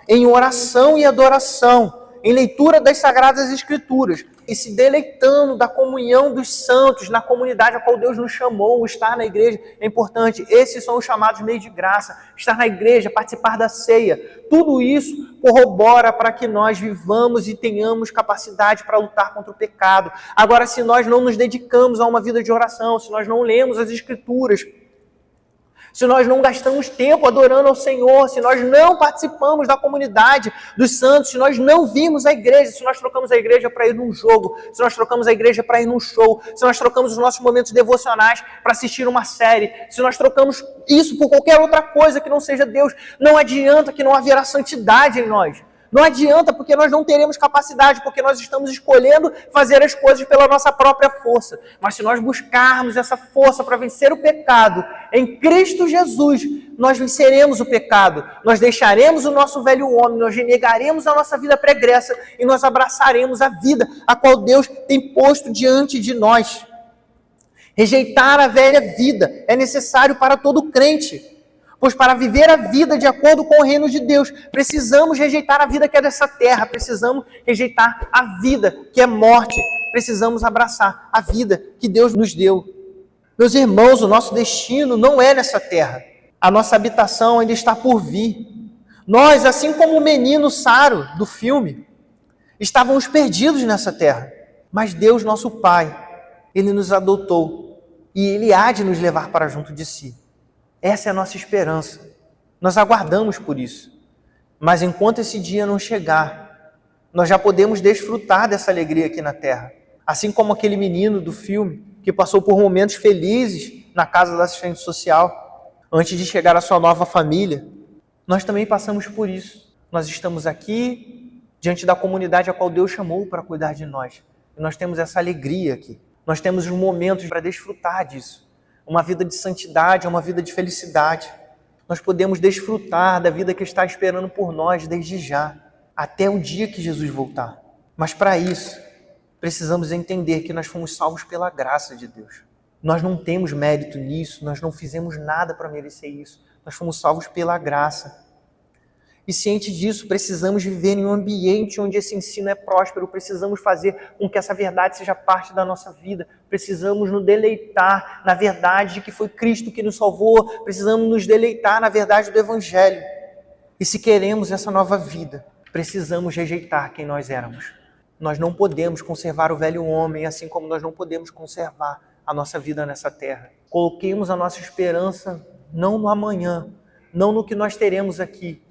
[SPEAKER 1] em oração e adoração, em leitura das Sagradas Escrituras, e se deleitando da comunhão dos santos, na comunidade a qual Deus nos chamou, estar na igreja é importante. Esses são os chamados meios de graça, estar na igreja, participar da ceia. Tudo isso corrobora para que nós vivamos e tenhamos capacidade para lutar contra o pecado. Agora, se nós não nos dedicamos a uma vida de oração, se nós não lemos as Escrituras, se nós não gastamos tempo adorando ao Senhor, se nós não participamos da comunidade dos santos, se nós não vimos a igreja, se nós trocamos a igreja para ir num jogo, se nós trocamos a igreja para ir num show, se nós trocamos os nossos momentos devocionais para assistir uma série, se nós trocamos isso por qualquer outra coisa que não seja Deus, não adianta que não haverá santidade em nós. Não adianta, porque nós não teremos capacidade, porque nós estamos escolhendo fazer as coisas pela nossa própria força. Mas se nós buscarmos essa força para vencer o pecado, em Cristo Jesus, nós venceremos o pecado. Nós deixaremos o nosso velho homem, nós renegaremos a nossa vida pregressa e nós abraçaremos a vida a qual Deus tem posto diante de nós. Rejeitar a velha vida é necessário para todo crente. Pois para viver a vida de acordo com o reino de Deus, precisamos rejeitar a vida que é dessa terra, precisamos rejeitar a vida que é morte, precisamos abraçar a vida que Deus nos deu. Meus irmãos, o nosso destino não é nessa terra. A nossa habitação ainda está por vir. Nós, assim como o menino Saro do filme, estávamos perdidos nessa terra. Mas Deus, nosso Pai, Ele nos adotou e Ele há de nos levar para junto de si. Essa é a nossa esperança. Nós aguardamos por isso. Mas enquanto esse dia não chegar, nós já podemos desfrutar dessa alegria aqui na terra. Assim como aquele menino do filme que passou por momentos felizes na casa da assistente social, antes de chegar à sua nova família. Nós também passamos por isso. Nós estamos aqui diante da comunidade a qual Deus chamou para cuidar de nós. E nós temos essa alegria aqui. Nós temos os momentos para desfrutar disso. Uma vida de santidade, uma vida de felicidade. Nós podemos desfrutar da vida que está esperando por nós desde já, até o dia que Jesus voltar. Mas para isso, precisamos entender que nós fomos salvos pela graça de Deus. Nós não temos mérito nisso, nós não fizemos nada para merecer isso. Nós fomos salvos pela graça. E ciente disso, precisamos viver em um ambiente onde esse ensino é próspero, precisamos fazer com que essa verdade seja parte da nossa vida, precisamos nos deleitar na verdade de que foi Cristo que nos salvou, precisamos nos deleitar na verdade do Evangelho. E se queremos essa nova vida, precisamos rejeitar quem nós éramos. Nós não podemos conservar o velho homem, assim como nós não podemos conservar a nossa vida nessa terra. Coloquemos a nossa esperança não no amanhã, não no que nós teremos aqui,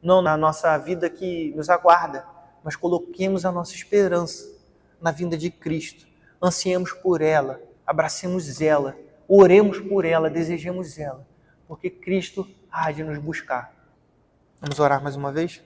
[SPEAKER 1] não na nossa vida que nos aguarda, mas coloquemos a nossa esperança na vinda de Cristo. Ansiemos por ela, abracemos ela, oremos por ela, desejemos ela, porque Cristo há de nos buscar. Vamos orar mais uma vez?